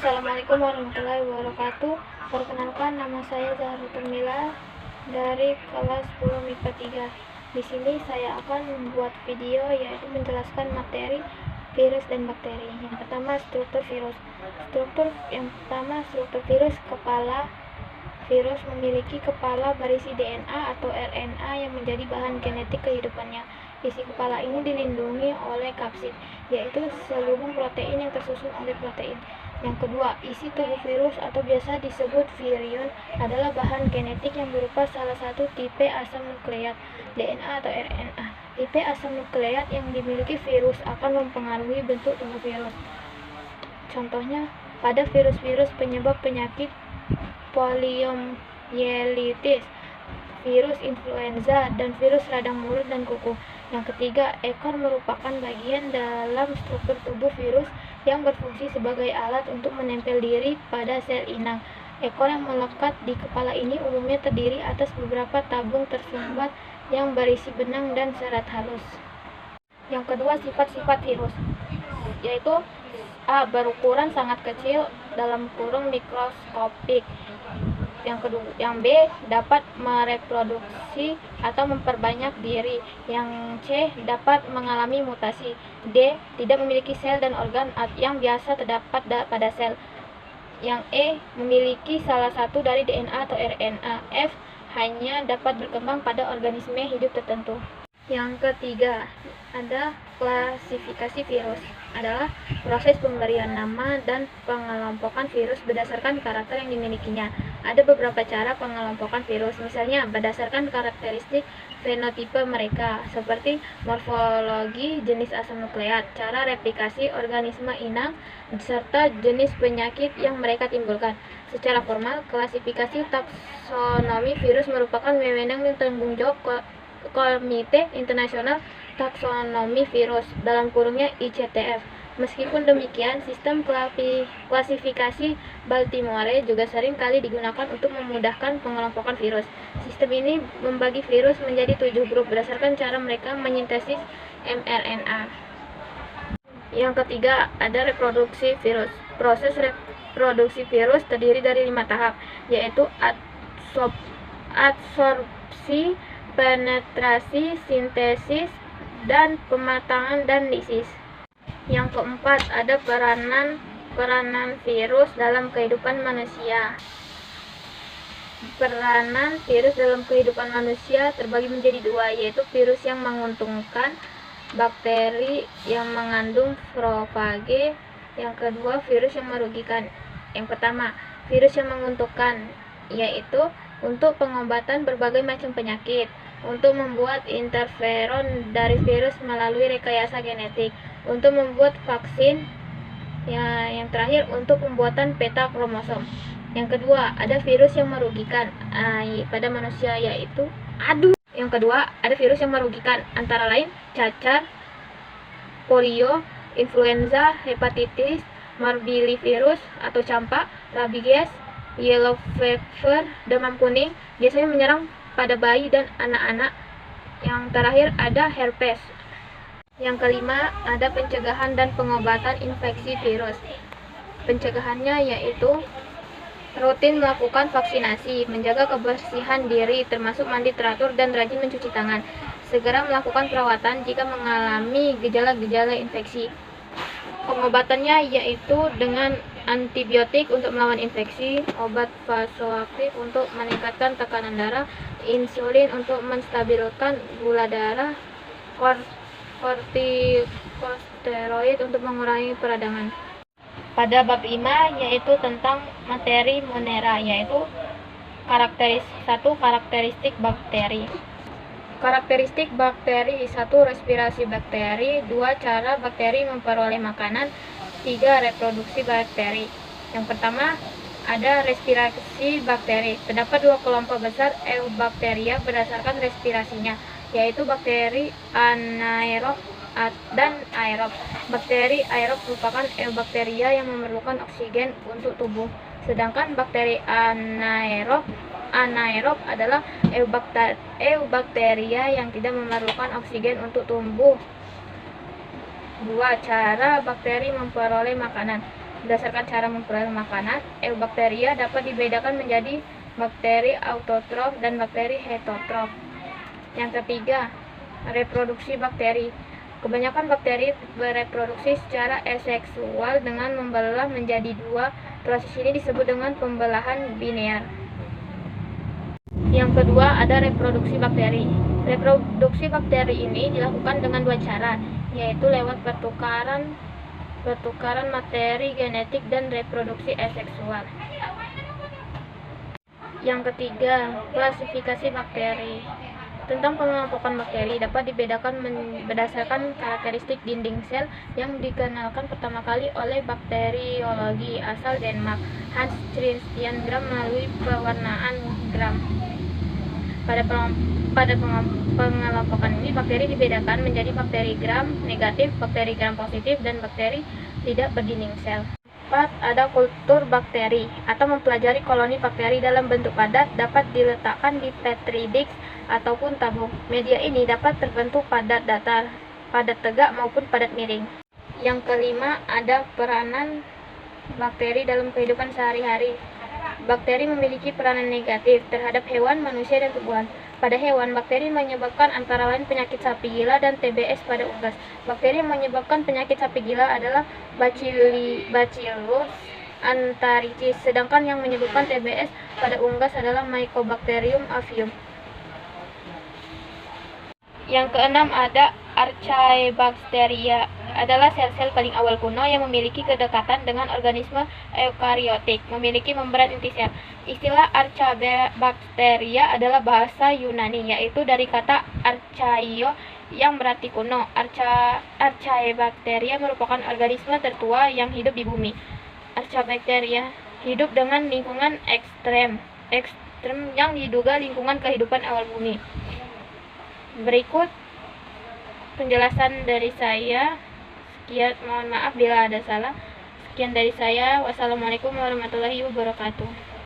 Assalamualaikum warahmatullahi wabarakatuh. Perkenalkan, nama saya Zahratul Mila dari kelas 10 MIPA 3. Di sini saya akan membuat video yaitu menjelaskan materi virus dan bakteri. Yang pertama, struktur virus. Struktur virus. Kepala virus memiliki kepala berisi DNA atau RNA yang menjadi bahan genetik kehidupannya. Isi kepala ini dilindungi oleh kapsid, yaitu seluruh protein yang tersusun oleh protein. Yang kedua, isi tubuh virus atau biasa disebut virion adalah bahan genetik yang berupa salah satu tipe asam nukleat, DNA atau RNA. Tipe asam nukleat yang dimiliki virus akan mempengaruhi bentuk tubuh virus. Contohnya, pada virus-virus penyebab penyakit poliomyelitis, virus influenza, dan virus radang mulut dan kuku. Yang ketiga, ekor merupakan bagian dalam struktur tubuh virus yang berfungsi sebagai alat untuk menempel diri pada sel inang. Ekor yang melekat di kepala ini umumnya terdiri atas beberapa tabung tersumbat yang berisi benang dan serat halus. Yang kedua, sifat-sifat virus, yaitu A. Berukuran sangat kecil (mikroskopik). Yang B. Dapat mereproduksi atau memperbanyak diri. Yang C. Dapat mengalami mutasi. D. Tidak memiliki sel dan organ yang biasa terdapat pada sel. Yang E. Memiliki salah satu dari DNA atau RNA. F. Hanya dapat berkembang pada organisme hidup tertentu. Yang ketiga, ada klasifikasi virus, adalah proses pemberian nama dan pengelompokan virus berdasarkan karakter yang dimilikinya. Ada beberapa cara pengelompokan virus, misalnya berdasarkan karakteristik fenotipe mereka, seperti morfologi, jenis asam nukleat, cara replikasi organisme inang, serta jenis penyakit yang mereka timbulkan. Secara formal, klasifikasi taksonomi virus merupakan wewenang dan tanggung jawab Komite Internasional Taksonomi Virus (ICTF). Meskipun demikian, sistem klasifikasi Baltimore juga sering kali digunakan untuk memudahkan pengelompokan virus. Sistem ini membagi virus menjadi 7 grup berdasarkan cara mereka menyintesis mRNA. Yang ketiga, ada reproduksi virus. Proses reproduksi virus terdiri dari 5 tahap, yaitu adsorpsi, penetrasi, sintesis, dan pematangan dan lisis. Yang keempat, ada peranan virus dalam kehidupan manusia. Peranan virus dalam kehidupan manusia terbagi menjadi 2, yaitu virus yang menguntungkan, bakteri yang mengandung profage. Yang kedua, virus yang merugikan. Yang pertama, virus yang menguntungkan, yaitu untuk pengobatan berbagai macam penyakit, untuk membuat interferon dari virus melalui rekayasa genetik, untuk membuat vaksin, yang terakhir untuk pembuatan peta kromosom. Yang kedua, ada virus yang merugikan pada manusia, yaitu Yang kedua, ada virus yang merugikan, antara lain cacar, polio, influenza, hepatitis, morbillivirus atau campak, rabies, yellow fever, demam kuning, biasanya menyerang pada bayi dan anak-anak. Yang terakhir ada herpes. Yang kelima, ada pencegahan dan pengobatan infeksi virus. Pencegahannya yaitu rutin melakukan vaksinasi, menjaga kebersihan diri termasuk mandi teratur dan rajin mencuci tangan, segera melakukan perawatan jika mengalami gejala-gejala infeksi. Pengobatannya yaitu dengan antibiotik untuk melawan infeksi, obat vasoaktif untuk meningkatkan tekanan darah, insulin untuk menstabilkan gula darah, kortikosteroid untuk mengurangi peradangan. Pada bab 5 yaitu tentang materi monera, yaitu karakteristik bakteri. Karakteristik bakteri: 1. Respirasi bakteri. 2. Cara bakteri memperoleh makanan. 3. Reproduksi bakteri. Yang pertama, ada respirasi bakteri. Terdapat 2 kelompok besar eubakteria berdasarkan respirasinya, yaitu bakteri anaerob dan aerob. Bakteri aerob merupakan eubakteria yang memerlukan oksigen untuk tubuh, sedangkan bakteri anaerob adalah eubakteria yang tidak memerlukan oksigen untuk tumbuh. 2. Cara bakteri memperoleh makanan. Berdasarkan cara memperoleh makanan, eubakteria dapat dibedakan menjadi bakteri autotrof dan bakteri heterotrof. Yang ketiga, reproduksi bakteri. Kebanyakan bakteri bereproduksi secara aseksual dengan membelah menjadi dua. Proses ini disebut dengan pembelahan biner. Yang kedua, ada reproduksi bakteri. Reproduksi bakteri ini dilakukan dengan dua cara, yaitu lewat pertukaran materi genetik dan reproduksi aseksual. Yang ketiga, klasifikasi bakteri. Tentang pengelompokan bakteri dapat dibedakan berdasarkan karakteristik dinding sel yang dikenalkan pertama kali oleh bakteriologi asal Denmark, Hans Christian Gram, melalui pewarnaan Gram. Pada pengelompokan ini, bakteri dibedakan menjadi bakteri Gram negatif, bakteri Gram positif, dan bakteri tidak berdinding sel. 4. Ada kultur bakteri atau mempelajari koloni bakteri dalam bentuk padat, dapat diletakkan di petri dish ataupun tabung. Media ini dapat terbentuk padat datar, padat tegak maupun padat miring. Yang kelima, ada peranan bakteri dalam kehidupan sehari-hari. Bakteri memiliki peranan negatif terhadap hewan, manusia, dan tumbuhan. Pada hewan, bakteri menyebabkan antara lain penyakit sapi gila dan TBS pada unggas. Bakteri yang menyebabkan penyakit sapi gila adalah Bacillus anthracis, sedangkan yang menyebabkan TBS pada unggas adalah Mycobacterium avium. Yang keenam, ada Archaebacteria, adalah sel-sel paling awal kuno yang memiliki kedekatan dengan organisme eukariotik, memiliki membran inti sel. Istilah Archaebacteria adalah bahasa Yunani, yaitu dari kata archaio yang berarti kuno. Archaebacteria merupakan organisme tertua yang hidup di bumi. Archaebacteria hidup dengan lingkungan ekstrem yang diduga lingkungan kehidupan awal bumi. Berikut penjelasan dari saya. Sekian, mohon maaf bila ada salah. Sekian dari saya. Wassalamualaikum warahmatullahi wabarakatuh.